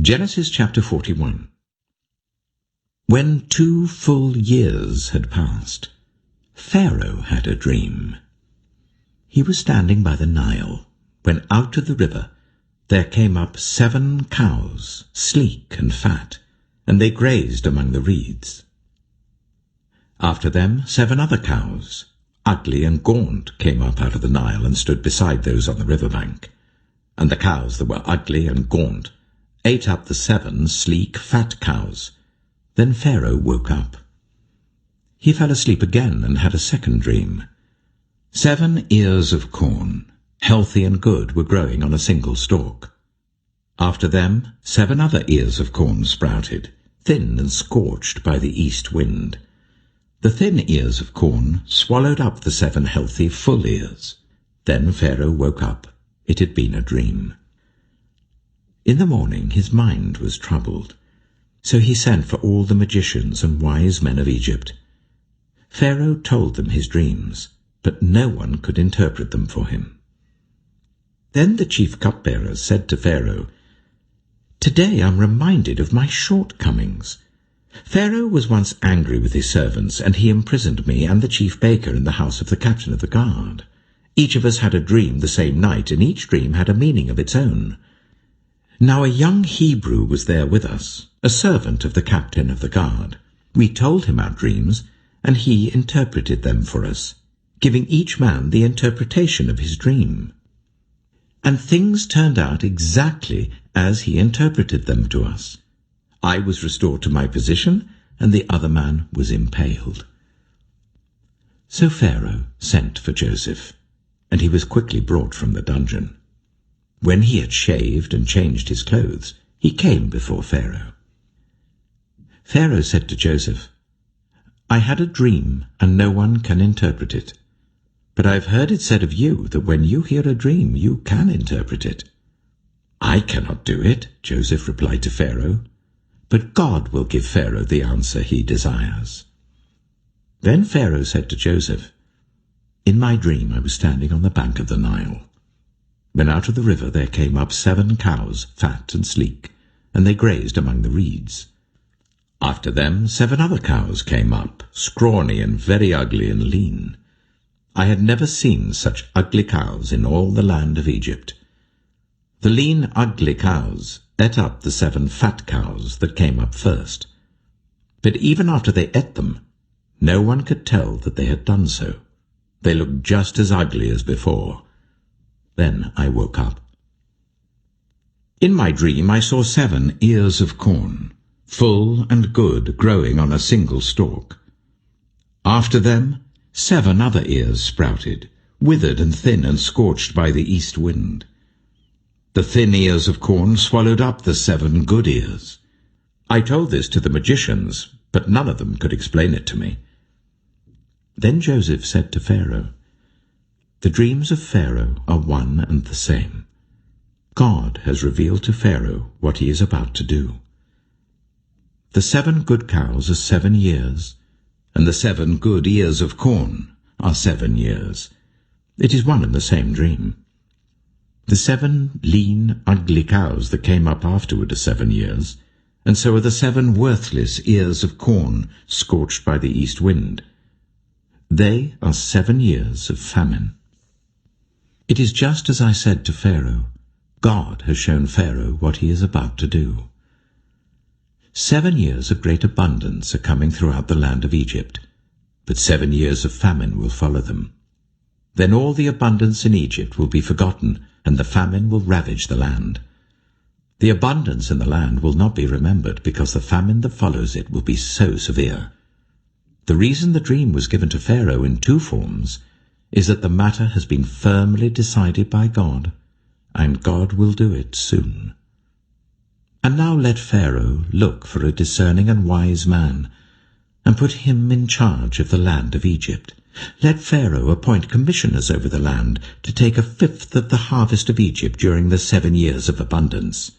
Genesis chapter 41. When 2 full years had passed, Pharaoh had a dream. He was standing by the Nile, when out of the river there came up 7 cows, sleek and fat, and they grazed among the reeds. After them 7 other cows, ugly and gaunt, came up out of the Nile and stood beside those on the river bank. And the cows that were ugly and gaunt ate up the 7 sleek, fat cows. Then Pharaoh woke up. He fell asleep again and had a second dream. 7 ears of corn, healthy and good, were growing on a single stalk. After them 7 other ears of corn sprouted, thin and scorched by the east wind. The thin ears of corn swallowed up the 7 healthy, full ears. Then Pharaoh woke up. It had been a dream. In the morning his mind was troubled, so he sent for all the magicians and wise men of Egypt. Pharaoh told them his dreams, but no one could interpret them for him. Then the chief cupbearer said to Pharaoh, "Today I'm reminded of my shortcomings. Pharaoh was once angry with his servants, and he imprisoned me and the chief baker in the house of the captain of the guard. Each of us had a dream the same night, and each dream had a meaning of its own. Now a young Hebrew was there with us, a servant of the captain of the guard. We told him our dreams, and he interpreted them for us, giving each man the interpretation of his dream. And things turned out exactly as he interpreted them to us. I was restored to my position, and the other man was impaled." So Pharaoh sent for Joseph, and he was quickly brought from the dungeon. When he had shaved and changed his clothes, he came before Pharaoh. Pharaoh said to Joseph, "I had a dream, and no one can interpret it. But I have heard it said of you that when you hear a dream, you can interpret it." "I cannot do it," Joseph replied to Pharaoh, "but God will give Pharaoh the answer he desires." Then Pharaoh said to Joseph, "In my dream I was standing on the bank of the Nile. When out of the river there came up 7 cows, fat and sleek, and they grazed among the reeds. After them 7 other cows came up, scrawny and very ugly and lean. I had never seen such ugly cows in all the land of Egypt. The lean, ugly cows ate up the 7 fat cows that came up first. But even after they ate them, no one could tell that they had done so. They looked just as ugly as before. Then I woke up. In my dream I saw 7 ears of corn, full and good, growing on a single stalk. After them 7 other ears sprouted, withered and thin and scorched by the east wind. The thin ears of corn swallowed up the 7 good ears. I told this to the magicians, but none of them could explain it to me." Then Joseph said to Pharaoh, "The dreams of Pharaoh are one and the same. God has revealed to Pharaoh what he is about to do. The 7 good cows are 7 years, and the 7 good ears of corn are 7 years. It is one and the same dream. The 7 lean, ugly cows that came up afterward are 7 years, and so are the 7 worthless ears of corn scorched by the east wind. They are 7 years of famine. It is just as I said to Pharaoh. God has shown Pharaoh what he is about to do. 7 years of great abundance are coming throughout the land of Egypt, but 7 years of famine will follow them. Then all the abundance in Egypt will be forgotten, and the famine will ravage the land. The abundance in the land will not be remembered, because the famine that follows it will be so severe. The reason the dream was given to Pharaoh in 2 forms is that the matter has been firmly decided by God, and God will do it soon. And now let Pharaoh look for a discerning and wise man, and put him in charge of the land of Egypt. Let Pharaoh appoint commissioners over the land to take 1/5 of the harvest of Egypt during the 7 years of abundance.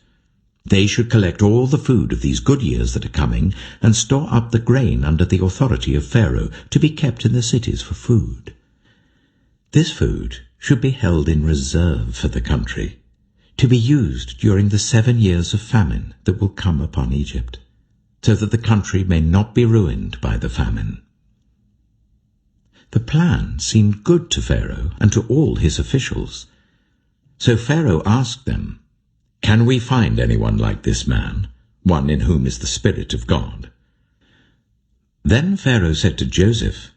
They should collect all the food of these good years that are coming, and store up the grain under the authority of Pharaoh, to be kept in the cities for food. This food should be held in reserve for the country, to be used during the 7 years of famine that will come upon Egypt, so that the country may not be ruined by the famine." The plan seemed good to Pharaoh and to all his officials. So Pharaoh asked them, "Can we find anyone like this man, one in whom is the Spirit of God?" Then Pharaoh said to Joseph,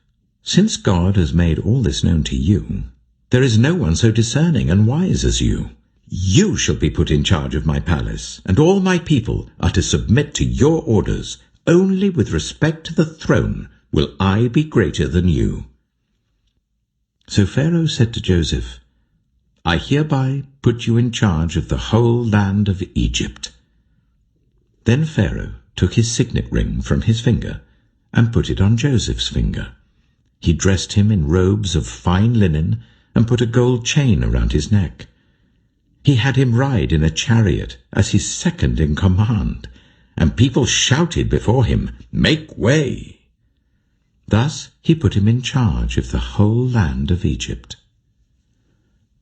"Since God has made all this known to you, there is no one so discerning and wise as you. You shall be put in charge of my palace, and all my people are to submit to your orders. Only with respect to the throne will I be greater than you." So Pharaoh said to Joseph, "I hereby put you in charge of the whole land of Egypt." Then Pharaoh took his signet ring from his finger and put it on Joseph's finger. He dressed him in robes of fine linen and put a gold chain around his neck. He had him ride in a chariot as his second in command, and people shouted before him, "Make way!" Thus he put him in charge of the whole land of Egypt.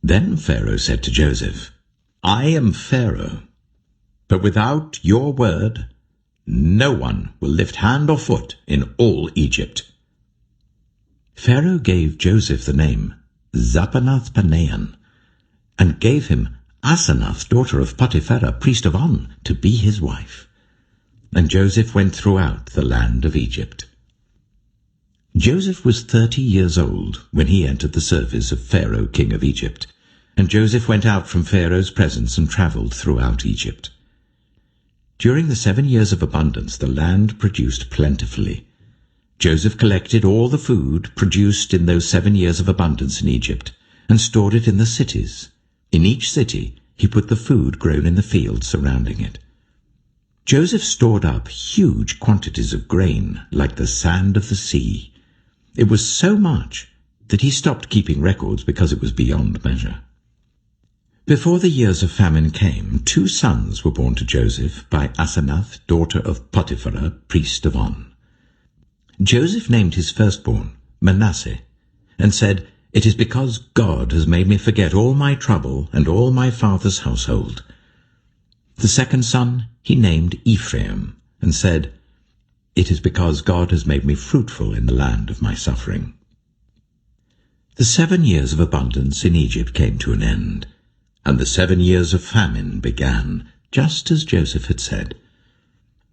Then Pharaoh said to Joseph, "I am Pharaoh, but without your word, no one will lift hand or foot in all Egypt." Pharaoh gave Joseph the name Zaphenath-Paneah, and gave him Asenath, daughter of Potipherah, priest of On, to be his wife. And Joseph went throughout the land of Egypt. Joseph was 30 years old when he entered the service of Pharaoh, king of Egypt, and Joseph went out from Pharaoh's presence and travelled throughout Egypt. During the 7 years of abundance the land produced plentifully. Joseph collected all the food produced in those 7 years of abundance in Egypt, and stored it in the cities. In each city he put the food grown in the fields surrounding it. Joseph stored up huge quantities of grain, like the sand of the sea. It was so much that he stopped keeping records because it was beyond measure. Before the years of famine came, 2 sons were born to Joseph by Asenath, daughter of Potipherah, priest of On. Joseph named his firstborn Manasseh, and said, "It is because God has made me forget all my trouble and all my father's household." The second son he named Ephraim, and said, "It is because God has made me fruitful in the land of my suffering." The 7 years of abundance in Egypt came to an end, and the 7 years of famine began, just as Joseph had said.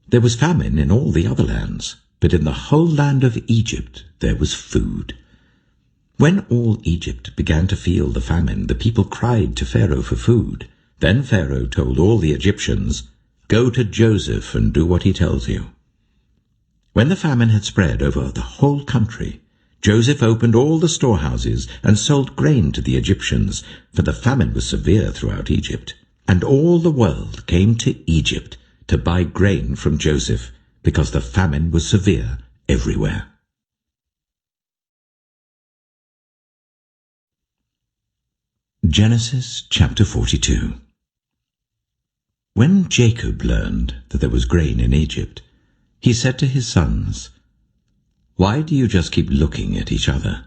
There was famine in all the other lands, but in the whole land of Egypt there was food. When all Egypt began to feel the famine, the people cried to Pharaoh for food. Then Pharaoh told all the Egyptians, "Go to Joseph and do what he tells you." When the famine had spread over the whole country, Joseph opened all the storehouses and sold grain to the Egyptians, for the famine was severe throughout Egypt. And all the world came to Egypt to buy grain from Joseph, because the famine was severe everywhere. Genesis chapter 42. When Jacob learned that there was grain in Egypt, he said to his sons, "Why do you just keep looking at each other?"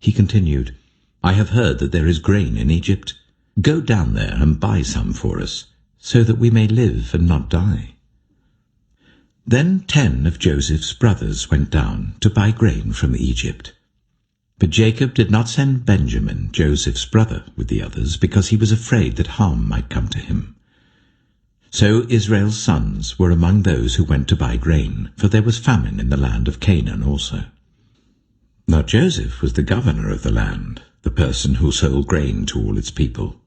He continued, "I have heard that there is grain in Egypt. Go down there and buy some for us, so that we may live and not die." Then 10 of Joseph's brothers went down to buy grain from Egypt. But Jacob did not send Benjamin, Joseph's brother, with the others, because he was afraid that harm might come to him. So Israel's sons were among those who went to buy grain, for there was famine in the land of Canaan also. Now Joseph was the governor of the land, the person who sold grain to all its people.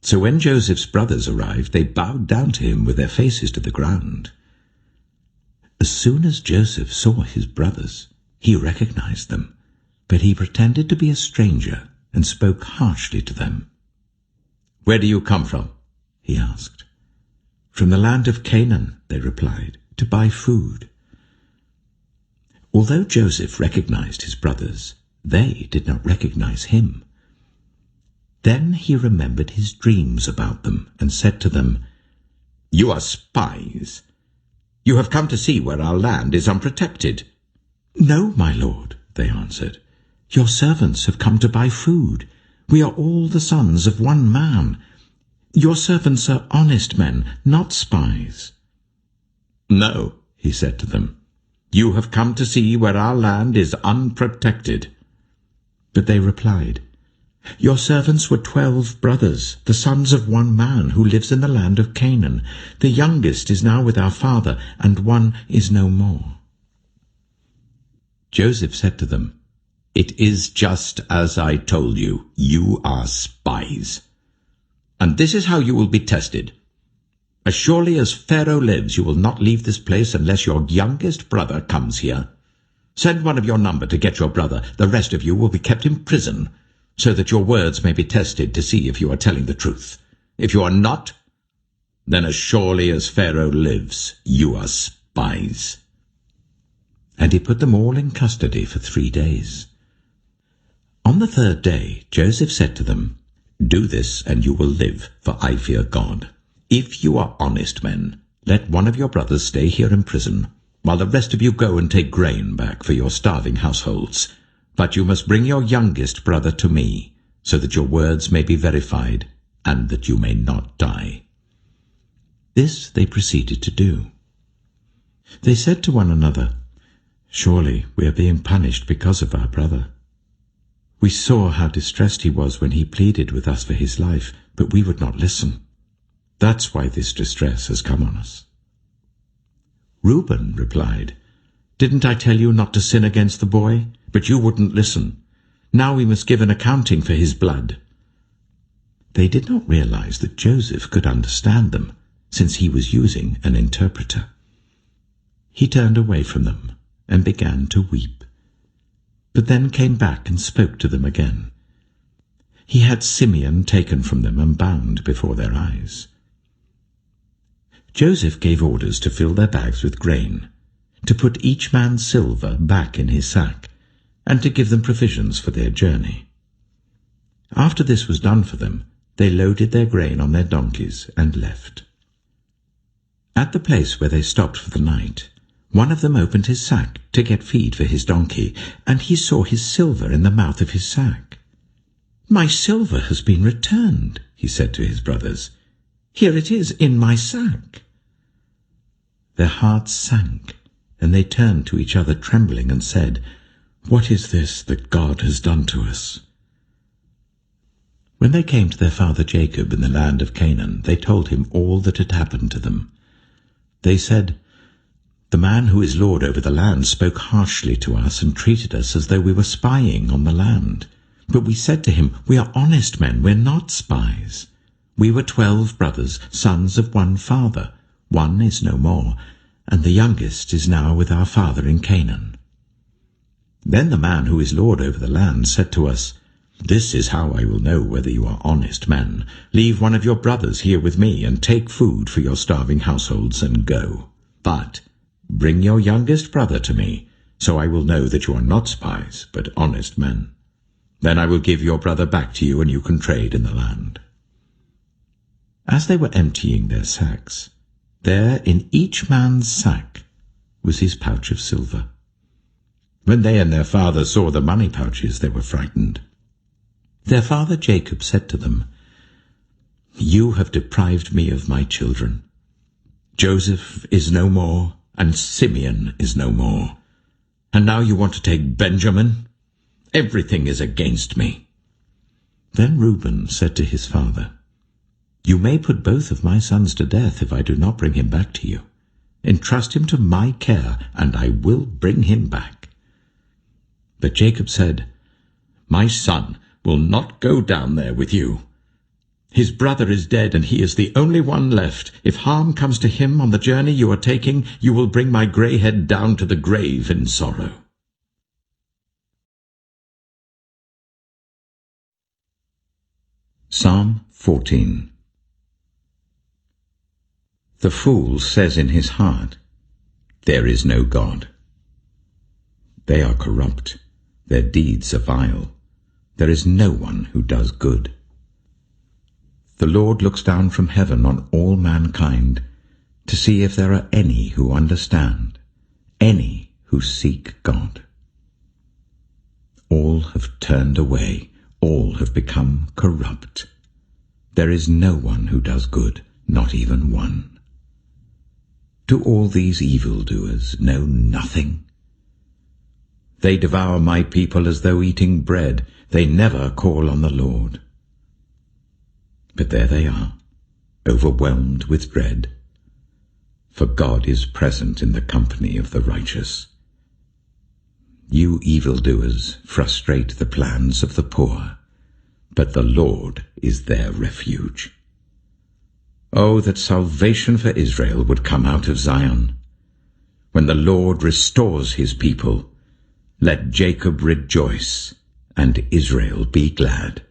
So when Joseph's brothers arrived, they bowed down to him with their faces to the ground. As soon as Joseph saw his brothers, he recognized them, but he pretended to be a stranger and spoke harshly to them. "Where do you come from?" he asked. "From the land of Canaan," they replied, "to buy food." Although Joseph recognized his brothers, they did not recognize him. Then he remembered his dreams about them and said to them, "You are spies. You have come to see where our land is unprotected." "No, my lord," they answered. "Your servants have come to buy food. We are all the sons of one man. Your servants are honest men, not spies." "No," he said to them. "You have come to see where our land is unprotected." But they replied, "Your servants were 12 brothers, the sons of one man, who lives in the land of Canaan. The youngest is now with our father, and one is no more." Joseph said to them, "It is just as I told you. You are spies. And this is how you will be tested. As surely as Pharaoh lives, you will not leave this place unless your youngest brother comes here. Send one of your number to get your brother. The rest of you will be kept in prison, so that your words may be tested to see if you are telling the truth. If you are not, then as surely as Pharaoh lives, you are spies." And he put them all in custody for 3 days. On the 3rd day, Joseph said to them, "Do this, and you will live, for I fear God. If you are honest men, let one of your brothers stay here in prison, while the rest of you go and take grain back for your starving households. But you must bring your youngest brother to me, so that your words may be verified, and that you may not die." This they proceeded to do. They said to one another, "Surely we are being punished because of our brother. We saw how distressed he was when he pleaded with us for his life, but we would not listen. That's why this distress has come on us." Reuben replied, "Didn't I tell you not to sin against the boy? But you wouldn't listen. Now we must give an accounting for his blood." They did not realize that Joseph could understand them, since he was using an interpreter. He turned away from them and began to weep, but then came back and spoke to them again. He had Simeon taken from them and bound before their eyes. Joseph gave orders to fill their bags with grain, to put each man's silver back in his sack, and to give them provisions for their journey. After this was done for them, they loaded their grain on their donkeys and left. At the place where they stopped for the night, one of them opened his sack to get feed for his donkey, and he saw his silver in the mouth of his sack. "My silver has been returned," he said to his brothers. "Here it is in my sack." Their hearts sank, and they turned to each other trembling and said, "What is this that God has done to us?" When they came to their father Jacob in the land of Canaan, they told him all that had happened to them. They said, "The man who is lord over the land spoke harshly to us and treated us as though we were spying on the land. But we said to him, 'We are honest men, we're not spies. We were 12 brothers, sons of one father. One is no more, and the youngest is now with our father in Canaan.' Then the man who is lord over the land said to us, 'This is how I will know whether you are honest men. Leave one of your brothers here with me, and take food for your starving households, and go. But bring your youngest brother to me, so I will know that you are not spies, but honest men. Then I will give your brother back to you, and you can trade in the land.' As they were emptying their sacks, there in each man's sack was his pouch of silver. When they and their father saw the money pouches, they were frightened. Their father Jacob said to them, 'You have deprived me of my children. Joseph is no more, and Simeon is no more. And now you want to take Benjamin? Everything is against me.' Then Reuben said to his father, 'You may put both of my sons to death if I do not bring him back to you. Entrust him to my care, and I will bring him back.' But Jacob said, 'My son will not go down there with you. His brother is dead, and he is the only one left. If harm comes to him on the journey you are taking, you will bring my grey head down to the grave in sorrow.'" Psalm 14. The fool says in his heart, "There is no God." They are corrupt, their deeds are vile. There is no one who does good. The Lord looks down from heaven on all mankind to see if there are any who understand, any who seek God. All have turned away, all have become corrupt. There is no one who does good, not even one. Do all these evildoers know nothing? They devour my people as though eating bread. They never call on the Lord. But there they are, overwhelmed with dread. For God is present in the company of the righteous. You evildoers frustrate the plans of the poor, but the Lord is their refuge. Oh, that salvation for Israel would come out of Zion. When the Lord restores his people, let Jacob rejoice and Israel be glad.